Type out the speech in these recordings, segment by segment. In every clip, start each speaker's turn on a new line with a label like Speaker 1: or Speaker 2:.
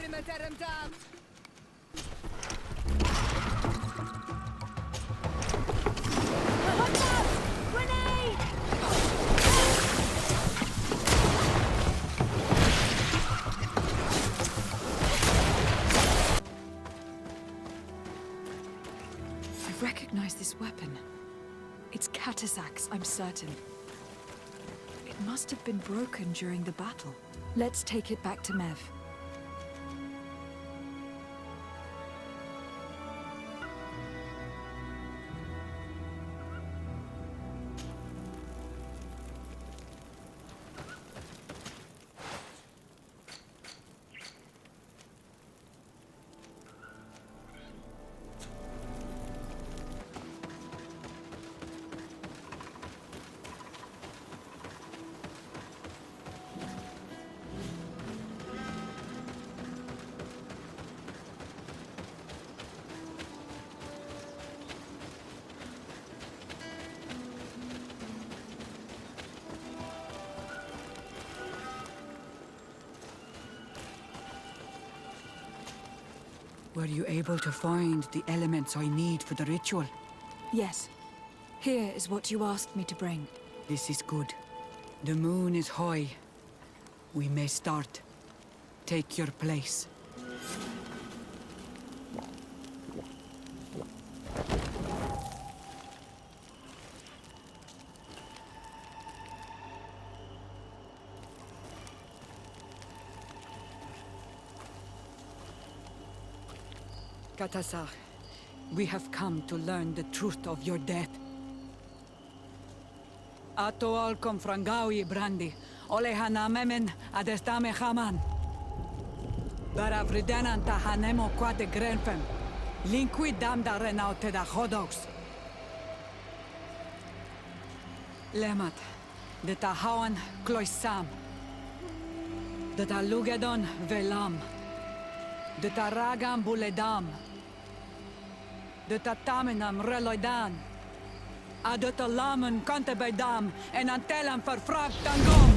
Speaker 1: I recognize this weapon. It's Catazak's, I'm certain. It must have been broken during the battle. Let's take it back to MEV.
Speaker 2: Were you able to find the elements I need for the ritual?
Speaker 1: Yes. Here is what you asked me to bring.
Speaker 2: This is good. The moon is high. We may start. Take your place. Catazakh, we have come to learn the truth of your death. Ato al confrangawi brandi, ole hanamemen adestame haman. Baravridenan ta hanemo quate grenfem, linqui damda renaute da hodox. Lemat, de ta hawan kloisam, de ta lugedon velam, de ta ragam buledam, de ta tamenam reloidan, a de ta lamen kante beidam en antelam verfragt tangom.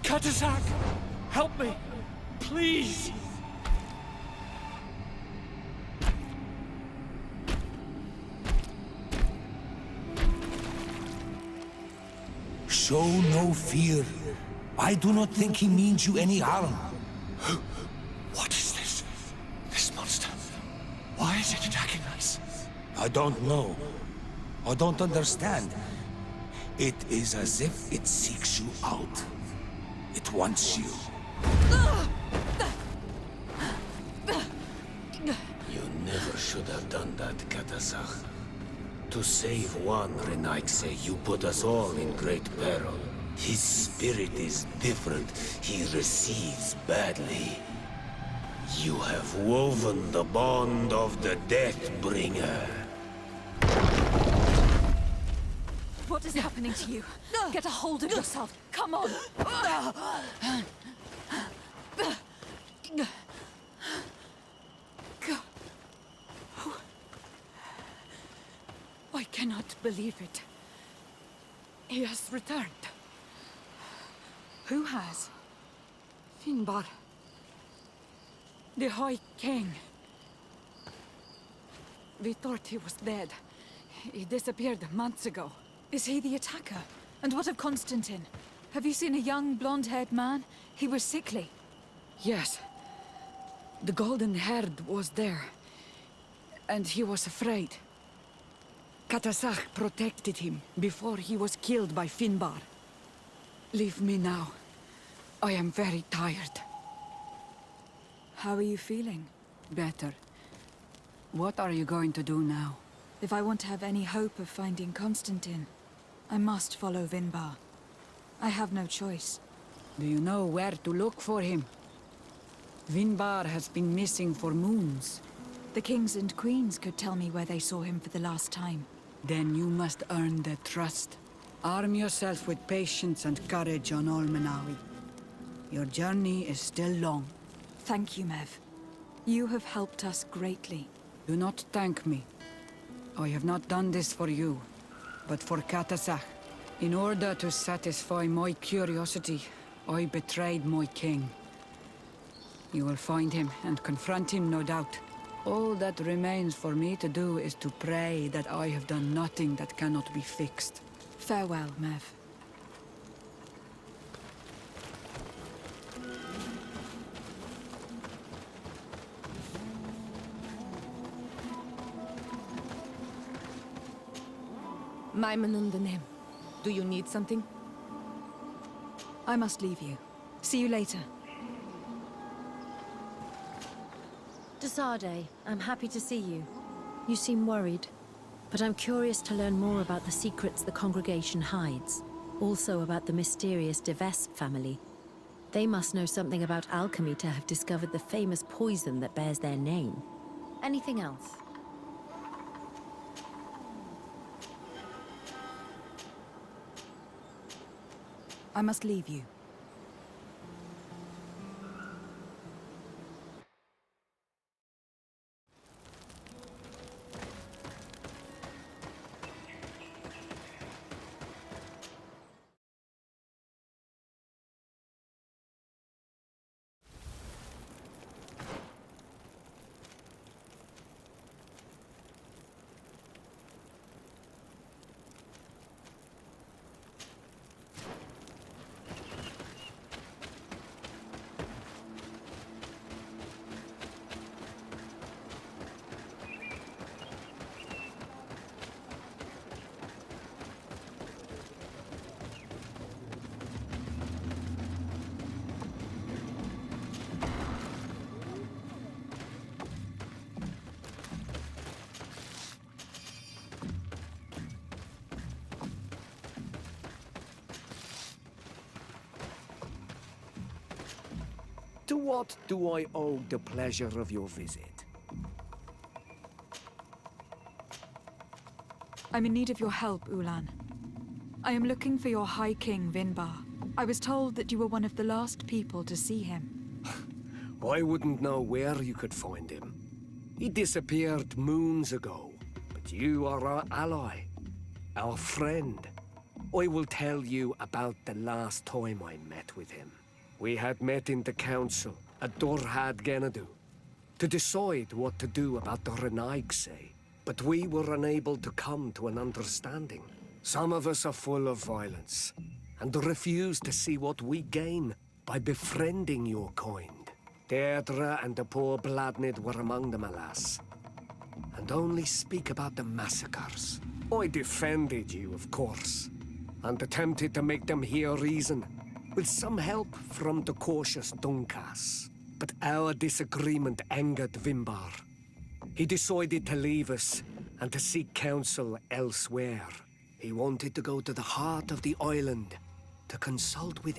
Speaker 3: Catazakh, help me, please.
Speaker 4: Show no fear. I do not think he means you any harm.
Speaker 3: What is this? This monster. Why is it attacking us?
Speaker 4: I don't know. I don't understand. It is as if it seeks you out. It wants you.
Speaker 5: You never should have done that, Catazakh. To save one, Renaikse, you put us all in great peril. His spirit is different. He receives badly. You have woven the bond of the Deathbringer.
Speaker 1: What is happening to you? Get a hold of yourself. Come on.
Speaker 2: I cannot believe it. He has returned.
Speaker 1: Who has?
Speaker 2: Vinbarr. The High King. We thought he was dead. He disappeared months ago.
Speaker 1: Is he the attacker? And what of Constantine? Have you seen a young, blonde-haired man? He was sickly.
Speaker 2: Yes. The golden-haired was there. And he was afraid. Catazakh protected him before he was killed by Vinbarr. Leave me now. I am very tired.
Speaker 1: How are you feeling?
Speaker 2: Better. What are you going to do now?
Speaker 1: If I want to have any hope of finding Constantine, I must follow Vinbarr. I have no choice.
Speaker 2: Do you know where to look for him? Vinbarr has been missing for moons.
Speaker 1: The kings and queens could tell me where they saw him for the last time.
Speaker 2: Then you must earn their trust. Arm yourself with patience and courage on Almenawi. Your journey is still long.
Speaker 1: Thank you, MEV. You have helped us greatly.
Speaker 2: Do not thank me. I have not done this for you. but for Katasach. In order to satisfy my curiosity, I betrayed my king. You will find him and confront him, no doubt. All that remains for me to do is to pray that I have done nothing that cannot be fixed.
Speaker 1: Farewell, Mev.
Speaker 6: Maimenundanim. Do you need something?
Speaker 1: I must leave you. See you later.
Speaker 7: Desade, I'm happy to see you. You seem worried, but I'm curious to learn more about the secrets the congregation hides. Also about the mysterious De Vesp family. They must know something about alchemy to have discovered the famous poison that bears their name. Anything else?
Speaker 1: I must leave you.
Speaker 8: To what do I owe the pleasure of your visit?
Speaker 1: I'm in need of your help, Ulan. I am looking for your High King, Vinbarr. I was told that you were one of the last people to see him.
Speaker 8: I wouldn't know where you could find him. He disappeared moons ago, but you are our ally, our friend. I will tell you about the last time I met with him. We had met in the council at Dorhad Genadu to decide what to do about the Renaigse, but we were unable to come to an understanding. Some of us are full of violence and refuse to see what we gain by befriending your kind. Deirdre and the poor Bladnid were among them, alas, and only speak about the massacres. I defended you, of course, and attempted to make them hear reason, with some help from the cautious Dunkas. But our disagreement angered Vinbarr. He decided to leave us and to seek counsel elsewhere. He wanted to go to the heart of the island to consult with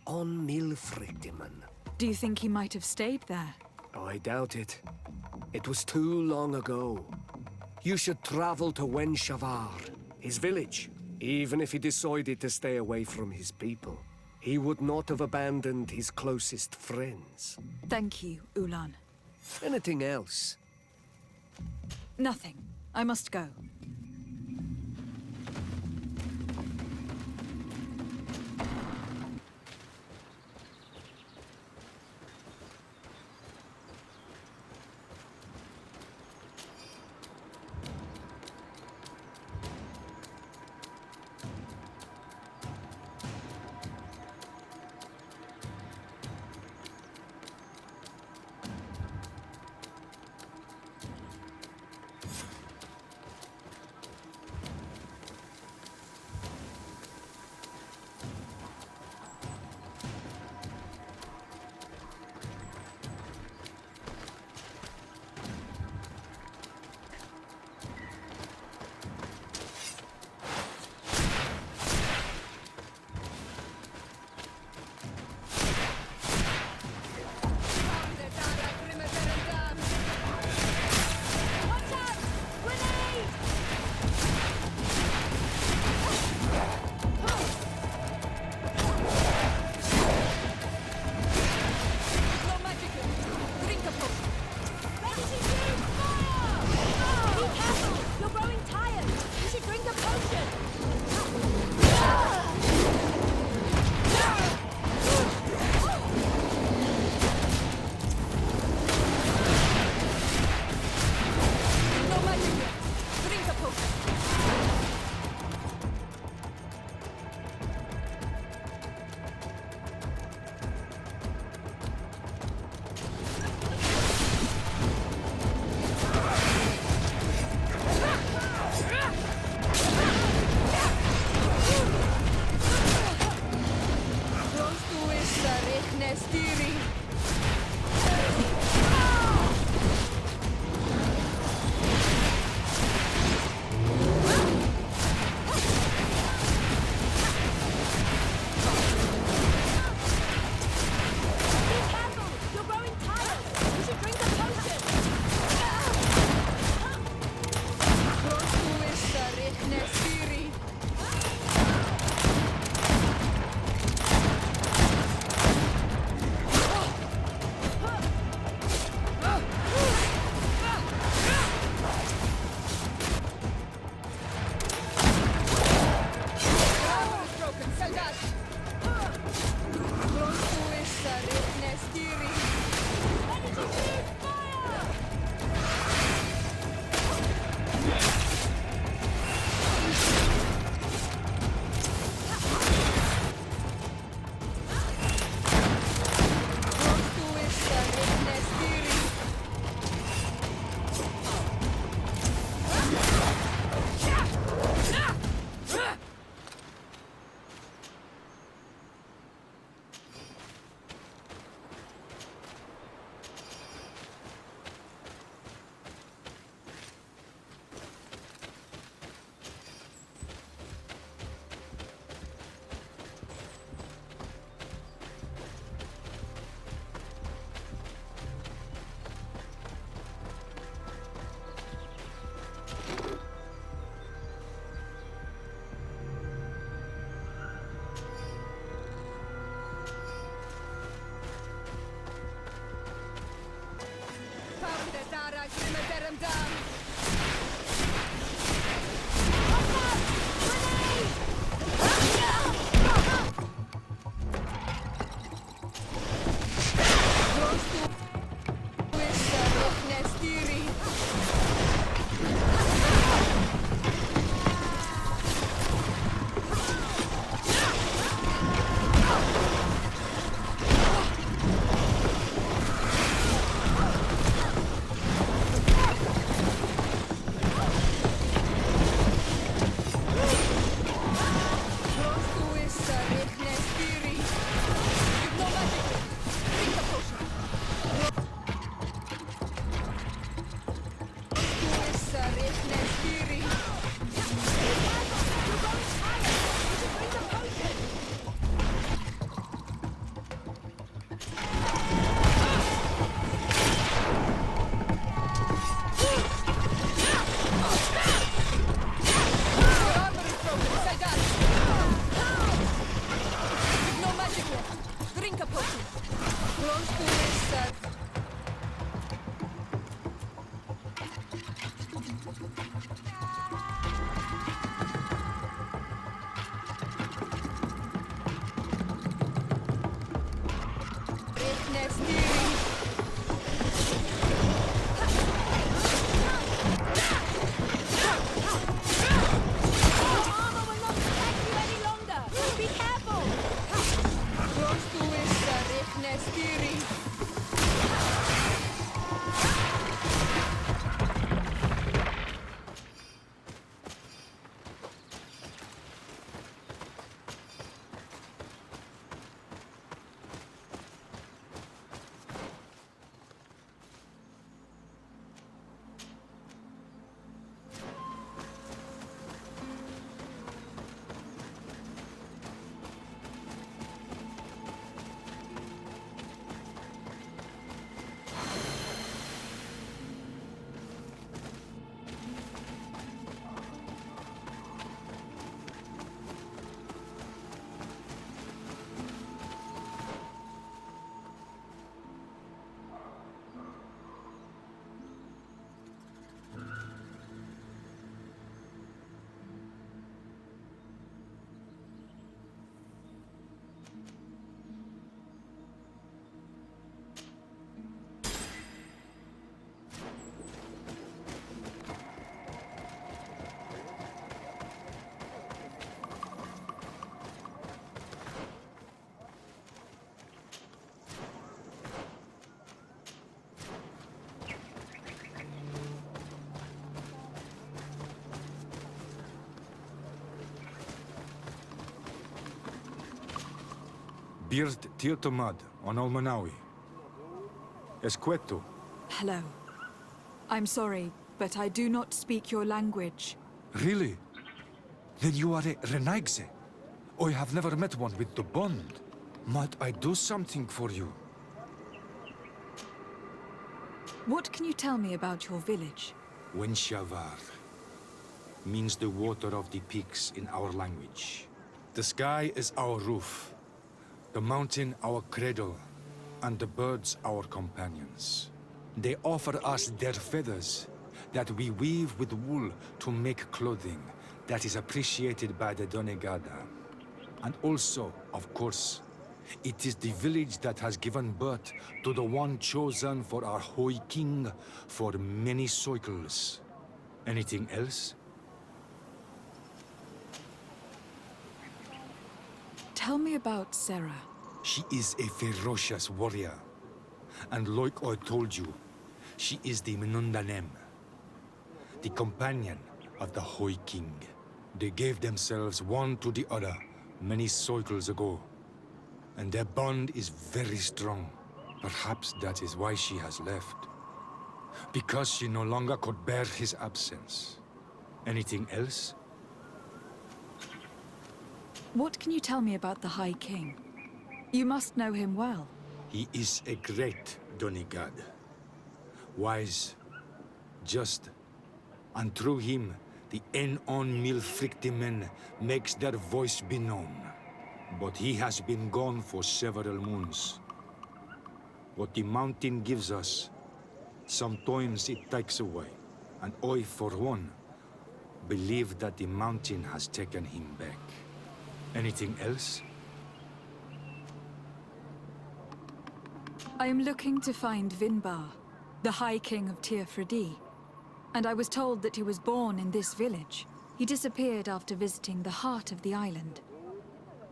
Speaker 8: on Milfrictiman.
Speaker 1: Do you think he might have stayed there?
Speaker 8: I doubt it. It was too long ago. You should travel to Wenshavarr, his village. Even if he decided to stay away from his people, he would not have abandoned his closest friends.
Speaker 1: Thank you, Ulan.
Speaker 8: Anything else?
Speaker 1: Nothing. I must go.
Speaker 4: Bird Tirtomad on Almanawi. Esqueto.
Speaker 1: Hello. I'm sorry, but I do not speak your language.
Speaker 4: Really? Then you are a Renaigse. I have never met one with the bond. Might I do something for you?
Speaker 1: What can you tell me about your village?
Speaker 4: Wenshavarr means the water of the peaks in our language. The sky is our roof, the mountain our cradle, and the birds our companions. They offer us their feathers that we weave with wool to make clothing that is appreciated by the Donegada. And also, of course, it is the village that has given birth to the one chosen for our Hoi King for many cycles. Anything else?
Speaker 1: Tell me about Céra.
Speaker 4: She is a ferocious warrior. And like I told you, she is the Menundanem, the companion of the Hoi King. They gave themselves one to the other many cycles ago. And their bond is very strong. Perhaps that is why she has left. Because she no longer could bear his absence. Anything else?
Speaker 1: What can you tell me about the High King? You must know him well.
Speaker 4: He is a great Donegad. Wise, just, and through him, the Enon Milfrictimen makes their voice be known. But he has been gone for several moons. What the mountain gives us, sometimes it takes away. And I, for one, believe that the mountain has taken him back. Anything else?
Speaker 1: I am looking to find Vinbarr, the High King of Tirfredi. And I was told that he was born in this village. He disappeared after visiting the heart of the island.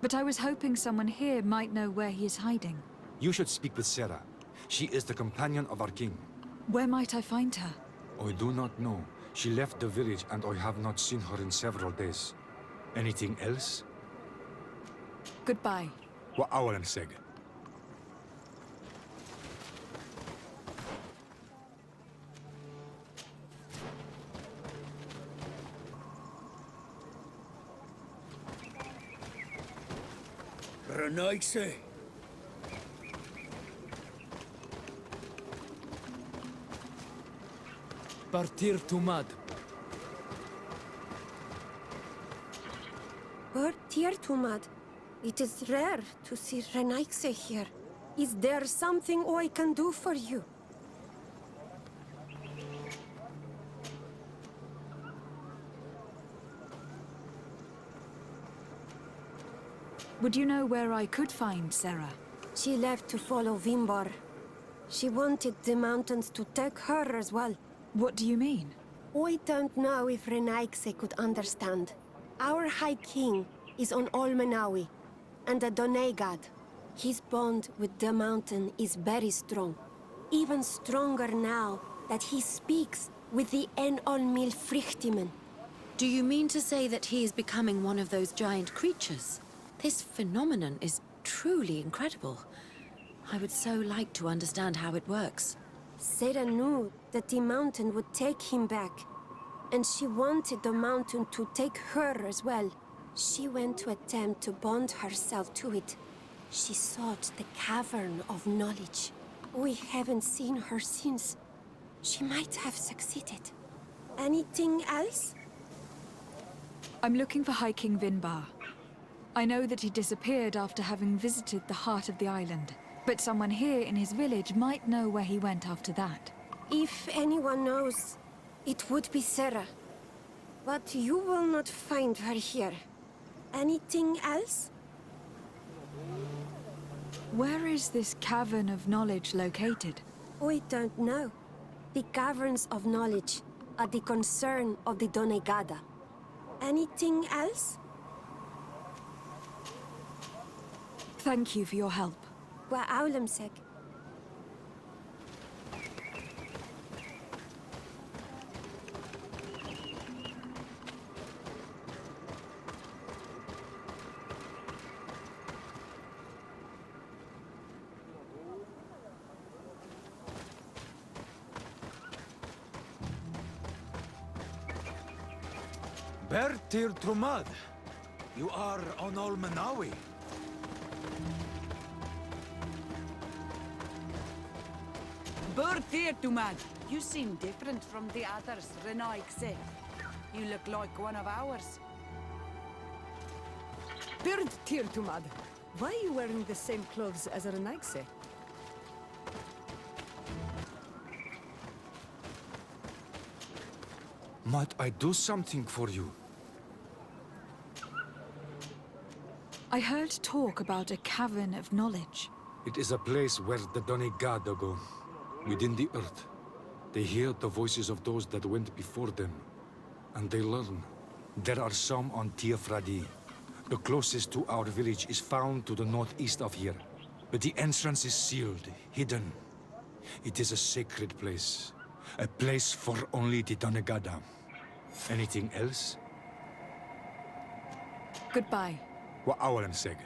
Speaker 1: But I was hoping someone here might know where he is hiding.
Speaker 4: You should speak with Céra. She is the companion of our king.
Speaker 1: Where might I find her?
Speaker 4: I do not know. She left the village and I have not seen her in several days. Anything else?
Speaker 1: Goodbye.
Speaker 4: Wa awalan seg.
Speaker 3: Renaigse.
Speaker 9: Partir Tumad.
Speaker 10: Tumad. It is rare to see Renaigse here. Is there something I can do for you?
Speaker 1: Would you know where I could find Céra?
Speaker 10: She left to follow Vinbarr. She wanted the mountains to take her as well.
Speaker 1: What do you mean?
Speaker 10: I don't know if Renaigse could understand. Our High King is on Olmenawi, and a Doneigad. His bond with the mountain is very strong. Even stronger now that he speaks with the Enolmil Frichtimen.
Speaker 7: Do you mean to say that he is becoming one of those giant creatures? This phenomenon is truly incredible. I would so like to understand how it works.
Speaker 10: Céra knew that the mountain would take him back, and she wanted the mountain to take her as well. She went to attempt to bond herself to it. She sought the Cavern of Knowledge. We haven't seen her since. She might have succeeded. Anything else?
Speaker 1: I'm looking for High King Vinbarr. I know that he disappeared after having visited the heart of the island, but someone here in his village might know where he went after that.
Speaker 10: If anyone knows, it would be Céra. But you will not find her here. Anything else?
Speaker 1: Where is this Cavern of Knowledge located?
Speaker 10: I don't know. The Caverns of Knowledge are the concern of the Doneigada. Anything else?
Speaker 1: Thank you for your help.
Speaker 10: Wa aulemsek.
Speaker 4: Bertir Trumad, you are on Olmenawi.
Speaker 2: Bertir, Tumad. You seem different from the others, Renaigse. You look like one of ours.
Speaker 11: Bertir, Tumad. Why are you wearing the same clothes as Renaigse?
Speaker 4: Might I do something for you?
Speaker 1: I heard talk about a Cavern of Knowledge.
Speaker 4: It is a place where the Doneigada go, within the earth. They hear the voices of those that went before them, and they learn. There are some on Tiafradi. The closest to our village is found to the northeast of here, but the entrance is sealed, hidden. It is a sacred place, a place for only the Doneigada. Anything else?
Speaker 1: Goodbye.
Speaker 4: Wa awalem seg.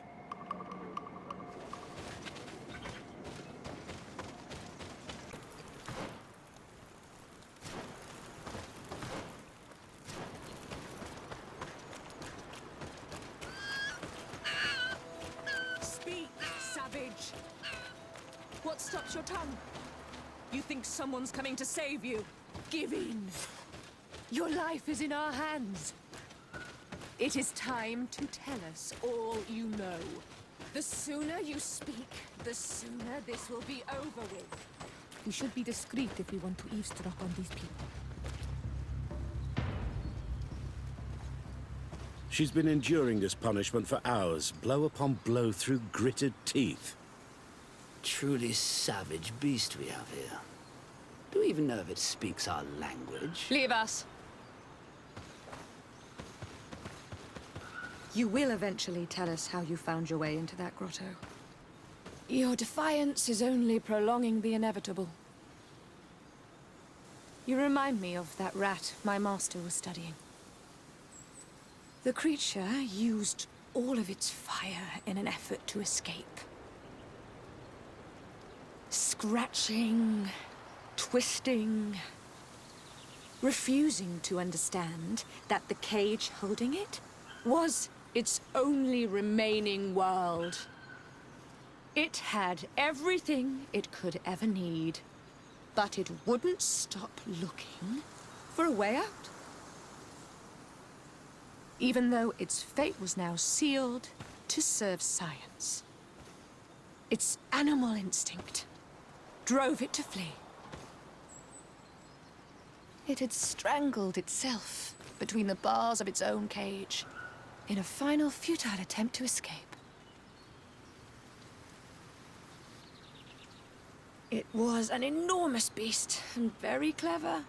Speaker 6: Speak, savage! What stops your tongue? You think someone's coming to save you? Give in! Your life is in our hands. It is time to tell us all you know. The sooner you speak, the sooner this will be over with.
Speaker 11: We should be discreet if we want to eavesdrop on these people.
Speaker 12: She's been enduring this punishment for hours, blow upon blow through gritted teeth.
Speaker 13: Truly savage beast we have here. Do we even know if it speaks our language?
Speaker 6: Leave us.
Speaker 14: You will eventually tell us how you found your way into that grotto.
Speaker 6: Your defiance is only prolonging the inevitable. You remind me of that rat my master was studying. The creature used all of its fire in an effort to escape. Scratching, twisting, refusing to understand that the cage holding it was its only remaining world. It had everything it could ever need, but it wouldn't stop looking for a way out. Even though its fate was now sealed to serve science. Its animal instinct drove it to flee. It had strangled itself between the bars of its own cage in a final futile attempt to escape.
Speaker 15: It was an enormous beast, and very clever.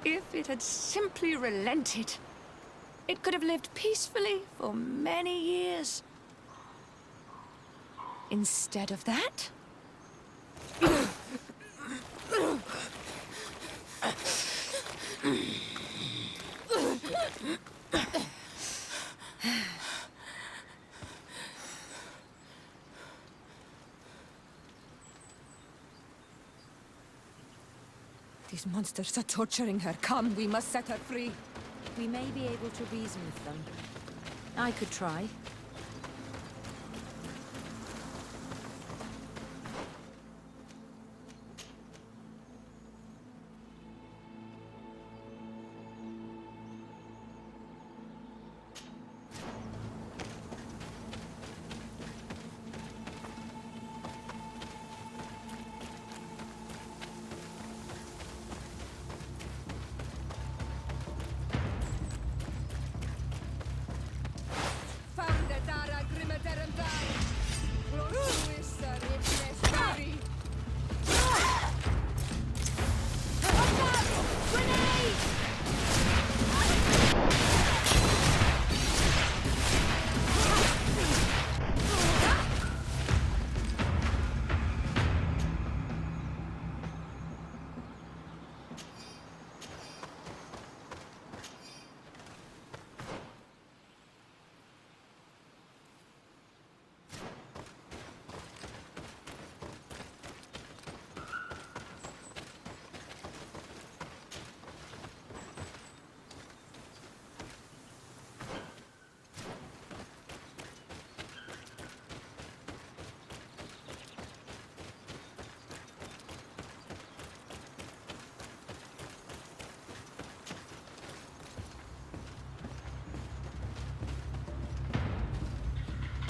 Speaker 15: If it had simply relented, it could have lived peacefully for many years. Instead of that...
Speaker 6: These monsters are torturing her. Come, we must set her free.
Speaker 7: We may be able to reason with them. I could try.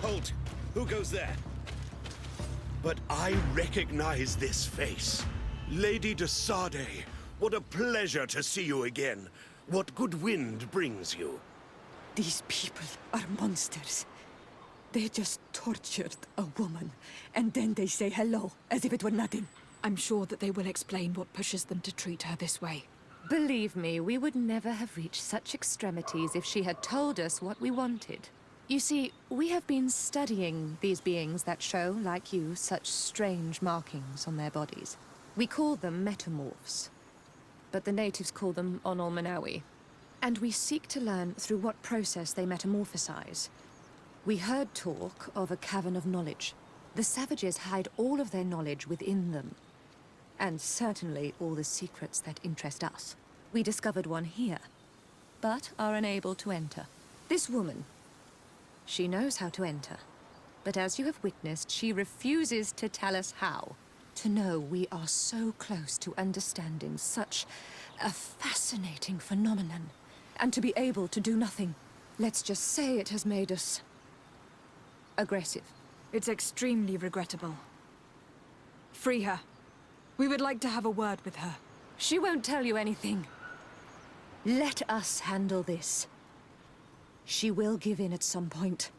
Speaker 12: Halt! Who goes there? But I recognize this face. Lady de Sade, what a pleasure to see you again. What good wind brings you?
Speaker 6: These people are monsters. They just tortured a woman, and then they say hello, as if it were nothing.
Speaker 1: I'm sure that they will explain what pushes them to treat her this way.
Speaker 15: Believe me, we would never have reached such extremities if she had told us what we wanted. You see, we have been studying these beings that show, like you, such strange markings on their bodies. We call them metamorphs, but the natives call them onolmanawi. And we seek to learn through what process they metamorphosize. We heard talk of a cavern of knowledge. The savages hide all of their knowledge within them, and certainly all the secrets that interest us. We discovered one here, but are unable to enter. This woman, she knows how to enter, but as you have witnessed, she refuses to tell us how. To know we are so close to understanding such a fascinating phenomenon, and to be able to do nothing. Let's just say it has made us aggressive.
Speaker 1: It's extremely regrettable. Free her. We would like to have a word with her.
Speaker 15: She won't tell you anything. Let us handle this. She will give in at some point.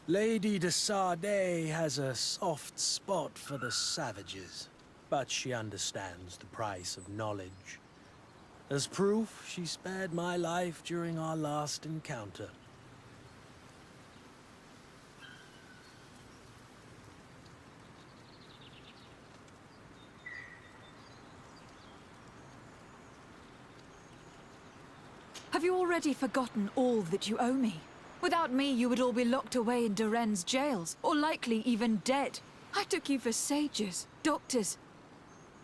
Speaker 9: Lady de Sade has a soft spot for the savages, but she understands the price of knowledge. As proof, she spared my life during our last encounter.
Speaker 1: Have you already forgotten all that you owe me? Without me, you would all be locked away in Duren's jails, or likely even dead. I took you for sages, doctors,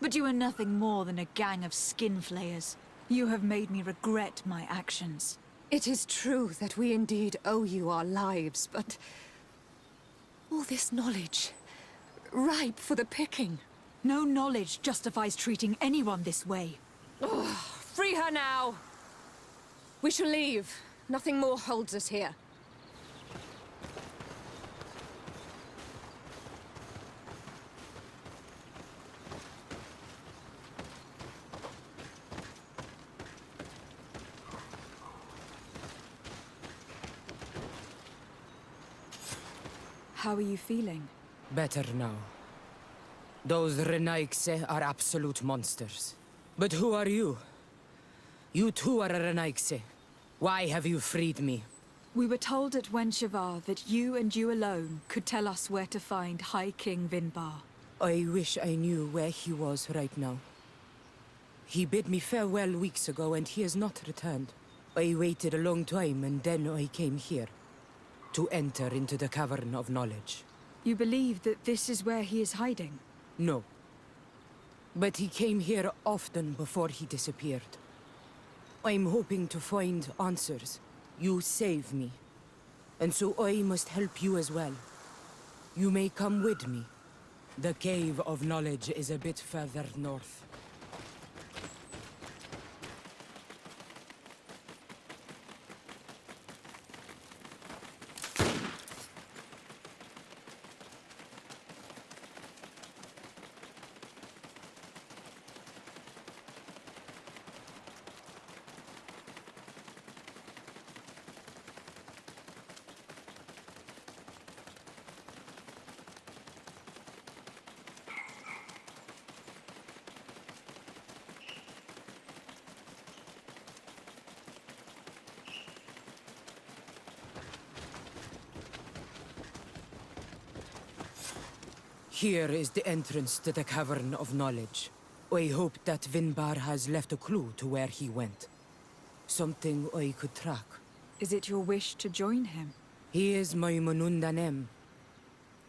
Speaker 1: but you are nothing more than a gang of skin flayers. You have made me regret my actions.
Speaker 15: It is true that we indeed owe you our lives, but all this knowledge, ripe for the picking.
Speaker 1: No knowledge justifies treating anyone this way.
Speaker 15: Oh, free her now! We shall leave. Nothing more holds us here.
Speaker 1: How are you feeling?
Speaker 9: Better now.
Speaker 2: Those Renaigse are absolute monsters. But who are you? You too are a Renaigse. Why have you freed me?
Speaker 1: We were told at Wenshavarr that you and you alone could tell us where to find High King Vinbarr.
Speaker 2: I wish I knew where he was right now. He bid me farewell weeks ago and he has not returned. I waited a long time and then I came here. To enter into the Cavern of Knowledge.
Speaker 1: You believe that this is where he is hiding?
Speaker 2: No. But he came here often before he disappeared. I'm hoping to find answers. You save me. And so I must help you as well. You may come with me. The Cave of Knowledge is a bit further north. Here is the entrance to the Cavern of Knowledge. I hope that Vinbarr has left a clue to where he went. Something I could track.
Speaker 1: Is it your wish to join him?
Speaker 2: He is my Monundanem.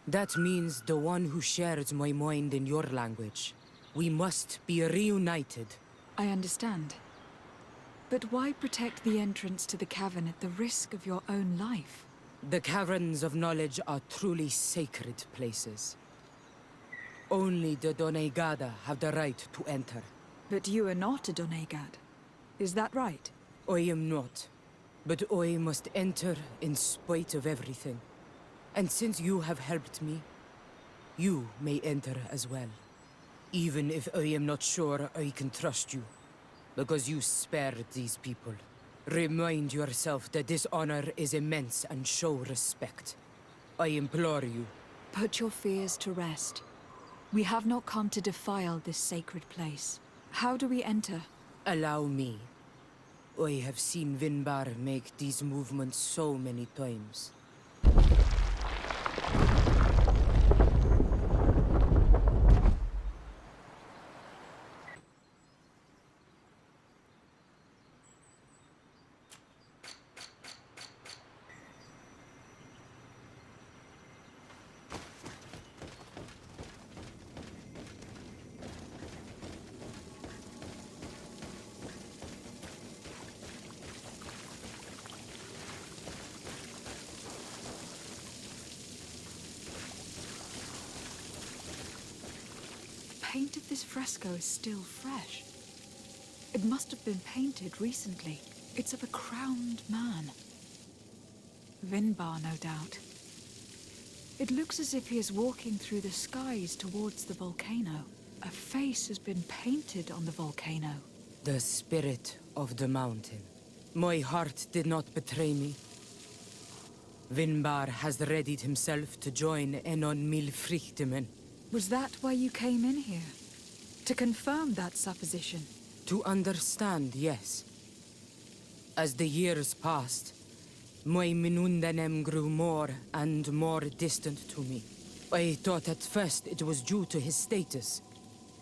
Speaker 2: That means the one who shares my mind in your language. We must be reunited.
Speaker 1: I understand. But why protect the entrance to the cavern at the risk of your own life?
Speaker 2: The Caverns of Knowledge are truly sacred places. Only the Doneigada have the right to enter.
Speaker 1: But you are not a Doneigad. Is that right?
Speaker 2: I am not. But I must enter in spite of everything. And since you have helped me, you may enter as well. Even if I am not sure I can trust you. Because you spared these people. Remind yourself that this honor is immense and show respect. I implore you.
Speaker 1: Put your fears to rest. We have not come to defile this sacred place. How do we enter?
Speaker 2: Allow me. I have seen Vinbarr make these movements so many times.
Speaker 1: Paint of this fresco is still fresh. It must have been painted recently. It's of a crowned man. Vinbarr, no doubt. It looks as if he is walking through the skies towards the volcano. A face has been painted on the volcano.
Speaker 2: The spirit of the mountain. My heart did not betray me. Vinbarr has readied himself to join Enon Milfrichtemen.
Speaker 1: Was that why you came in here? To confirm that supposition?
Speaker 2: To understand, yes. As the years passed, my Minundanem grew more and more distant to me. I thought at first it was due to his status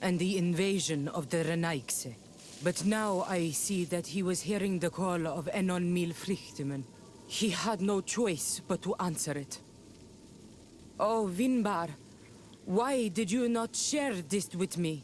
Speaker 2: and the invasion of the Renaigse. But now I see that he was hearing the call of Enon Milfrichtemen. He had no choice but to answer it. Oh, Vinbarr, why did you not share this with me?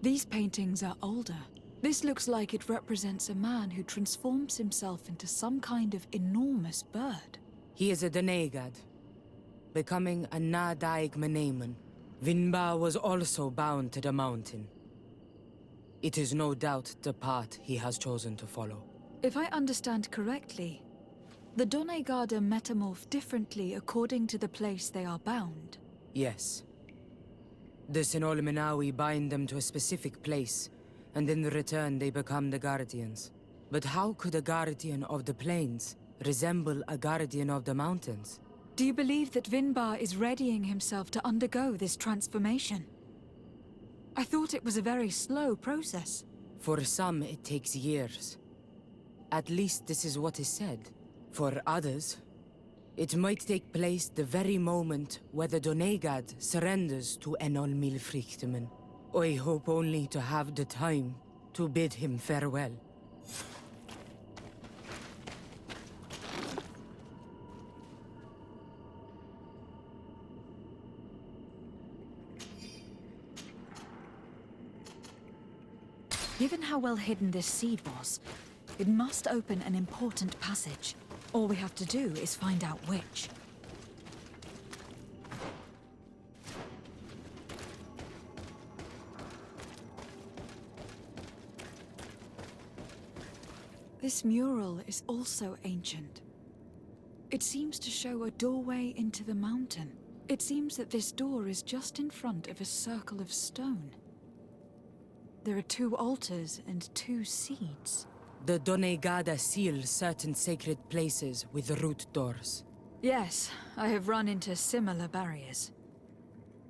Speaker 1: These paintings are older. This looks like it represents a man who transforms himself into some kind of enormous bird.
Speaker 16: He is a Donegad, becoming a Na-Daig Meneman. Vinbarr was also bound to the mountain. It is no doubt the path he has chosen to follow.
Speaker 1: If I understand correctly, the Donegada metamorph differently according to the place they are bound.
Speaker 16: Yes. The Sinolminawi bind them to a specific place, and in return they become the Guardians. But how could a Guardian of the Plains resemble a Guardian of the Mountains?
Speaker 1: Do you believe that Vinbarr is readying himself to undergo this transformation? I thought it was a very slow process.
Speaker 16: For some, it takes years. At least this is what is said. For others, it might take place the very moment where the Donegad surrenders to Enol Milfrichtemen. I hope only to have the time to bid him farewell.
Speaker 1: Given how well hidden this seed was, it must open an important passage. All we have to do is find out which. This mural is also ancient. It seems to show a doorway into the mountain. It seems that this door is just in front of a circle of stone. There are 2 altars and 2 seeds.
Speaker 16: The Donegada seal certain sacred places with root doors.
Speaker 1: Yes, I have run into similar barriers.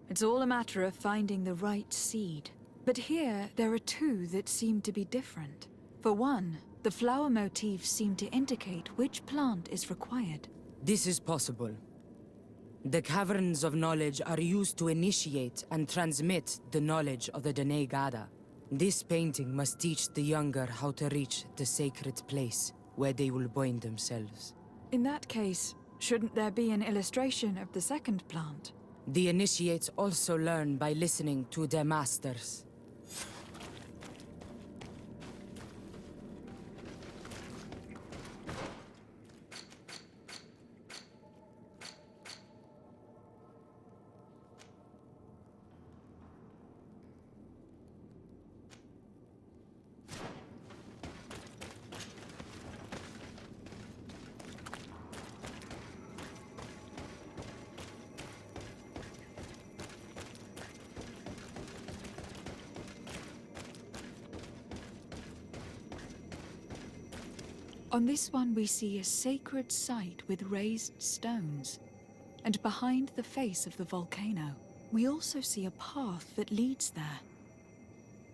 Speaker 1: It's all a matter of finding the right seed. But here, there are 2 that seem to be different. For one, the flower motifs seem to indicate which plant is required.
Speaker 16: This is possible. The Caverns of Knowledge are used to initiate and transmit the knowledge of the Donegada. This painting must teach the younger how to reach the sacred place where they will bind themselves.
Speaker 1: In that case, shouldn't there be an illustration of the second plant?
Speaker 16: The initiates also learn by listening to their masters.
Speaker 1: On this one we see a sacred site with raised stones. And behind the face of the volcano, we also see a path that leads there.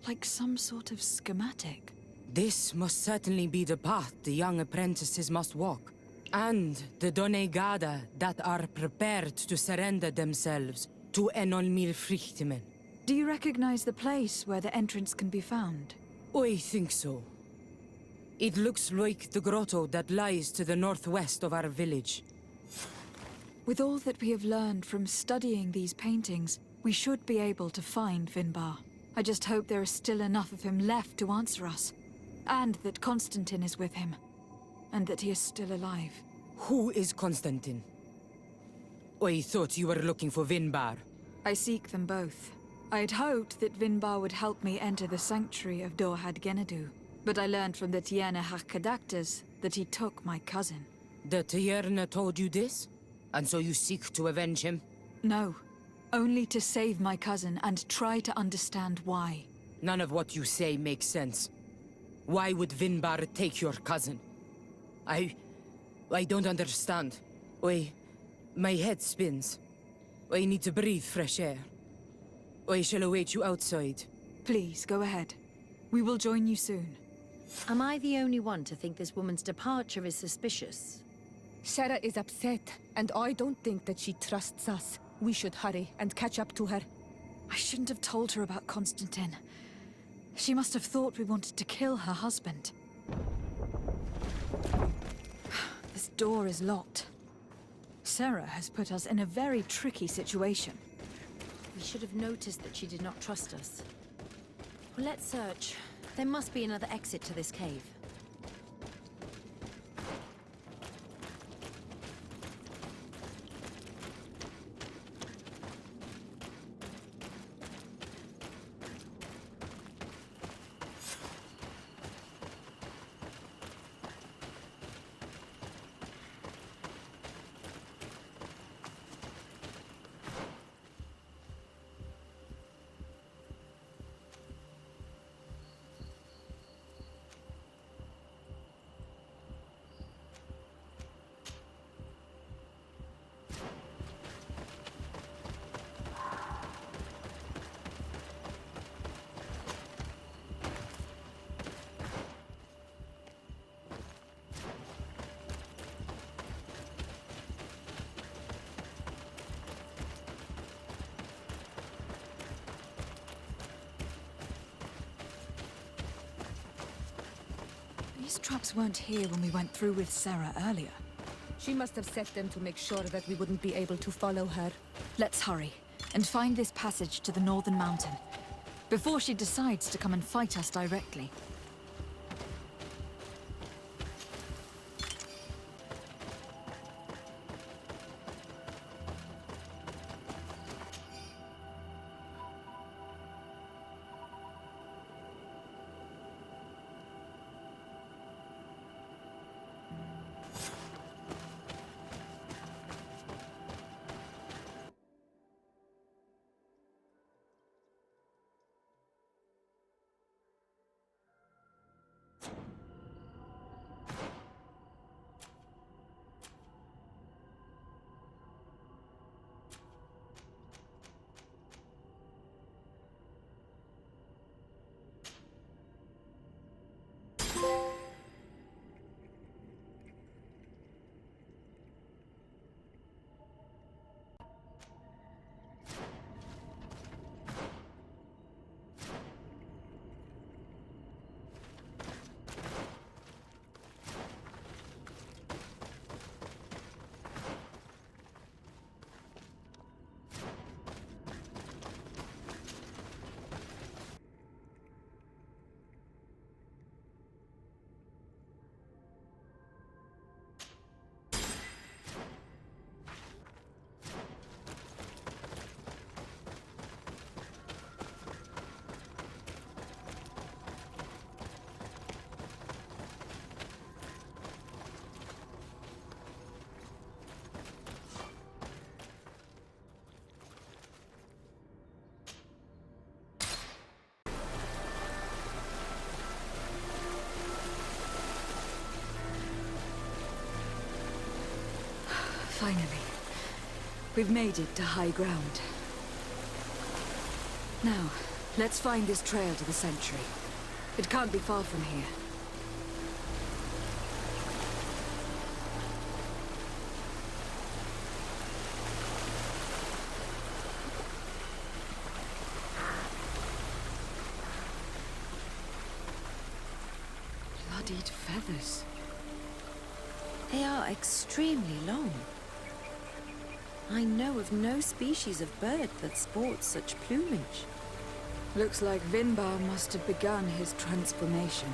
Speaker 1: Like some sort of schematic.
Speaker 16: This must certainly be the path the young apprentices must walk. And the Donegada that are prepared to surrender themselves to Enol Milfrichtemen.
Speaker 1: Do you recognize the place where the entrance can be found?
Speaker 16: I think so. It looks like the grotto that lies to the northwest of our village.
Speaker 1: With all that we have learned from studying these paintings, we should be able to find Vinbarr. I just hope there is still enough of him left to answer us. And that Constantine is with him. And that he is still alive.
Speaker 16: Who is Constantine? I thought you were looking for Vinbarr.
Speaker 1: I seek them both. I had hoped that Vinbarr would help me enter the sanctuary of Dorhad Genadu. But I learned from the Tierne Hakadactors that he took my cousin.
Speaker 16: The Tierne told you this? And so you seek to avenge him?
Speaker 1: No. Only to save my cousin and try to understand why.
Speaker 16: None of what you say makes sense. Why would Vinbarr take your cousin? I don't understand. My head spins. I need to breathe fresh air. I shall await you outside.
Speaker 1: Please, go ahead. We will join you soon.
Speaker 7: Am I the only one to think this woman's departure is suspicious?
Speaker 6: Céra is upset, and I don't think that she trusts us. We should hurry and catch up to her.
Speaker 1: I shouldn't have told her about Constantine. She must have thought we wanted to kill her husband. This door is locked. Céra has put us in a very tricky situation.
Speaker 7: We should have noticed that she did not trust us. Well, let's search. There must be another exit to this cave.
Speaker 1: These traps weren't here when we went through with Céra earlier.
Speaker 6: She must have set them to make sure that we wouldn't be able to follow her.
Speaker 1: Let's hurry and find this passage to the northern mountain before she decides to come and fight us directly. Finally, we've made it to high ground. Now, let's find this trail to the sanctuary. It can't be far from here. Bloodied feathers.
Speaker 7: They are extremely long. I know of no species of bird that sports such plumage.
Speaker 1: Looks like Vinbarr must have begun his transformation.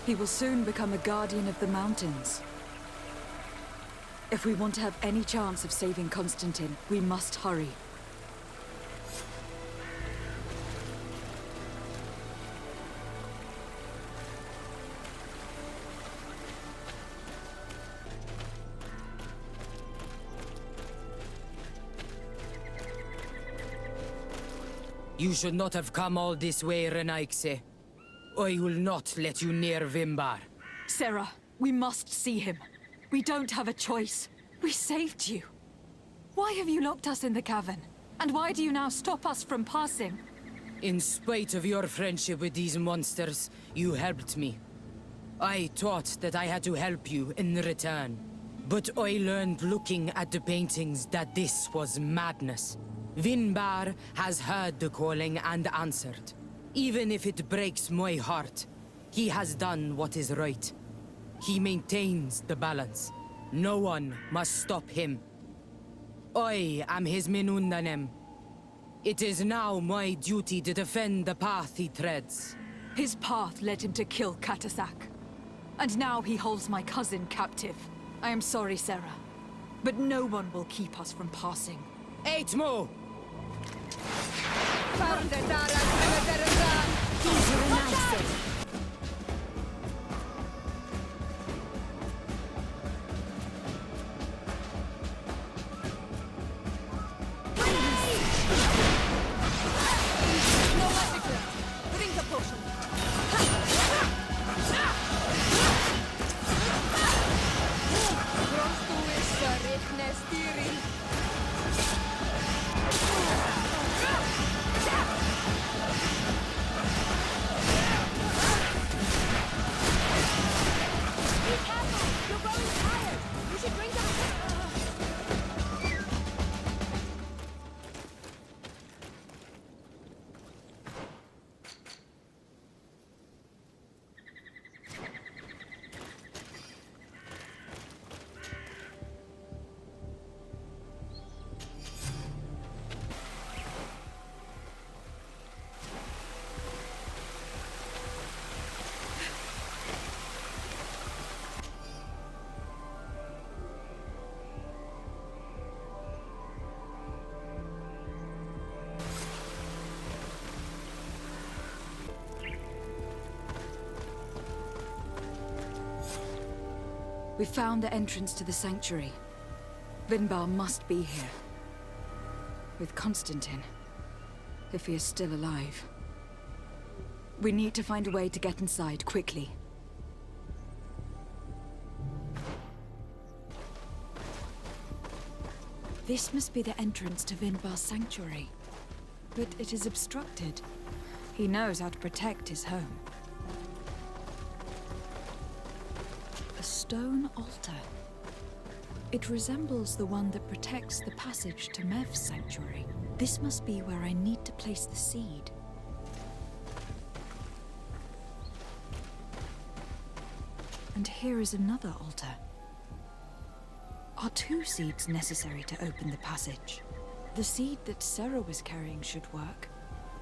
Speaker 1: He will soon become a guardian of the mountains. If we want to have any chance of saving Constantine, we must hurry.
Speaker 16: You should not have come all this way, Renaigse. I will not let you near Vinbarr.
Speaker 1: Céra, we must see him. We don't have a choice. We saved you. Why have you locked us in the cavern? And why do you now stop us from passing?
Speaker 16: In spite of your friendship with these monsters, you helped me. I thought that I had to help you in return. But I learned looking at the paintings that this was madness. Vinbarr has heard the calling and answered. Even if it breaks my heart, he has done what is right. He maintains the balance. No one must stop him. I am his Minundanem. It is now my duty to defend the path he treads.
Speaker 1: His path led him to kill Catasac. And now he holds my cousin captive. I am sorry, Céra, but no one will keep us from passing.
Speaker 16: Eitmo!
Speaker 1: We found the entrance to the sanctuary. Vinbarr must be here. With Constantine. If he is still alive. We need to find a way to get inside, quickly. This must be the entrance to Vinbarr's sanctuary. But it is obstructed. He knows how to protect his home. A stone altar. It resembles the one that protects the passage to MEV's sanctuary. This must be where I need to place the seed. And here is another altar. Are 2 seeds necessary to open the passage? The seed that Céra was carrying should work.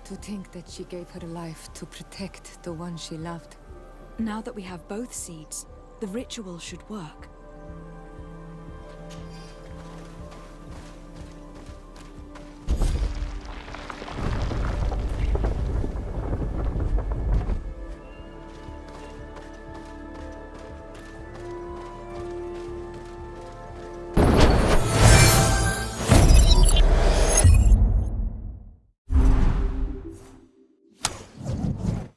Speaker 15: To think that she gave her life to protect the one she loved.
Speaker 1: Now that we have both seeds, the ritual should work.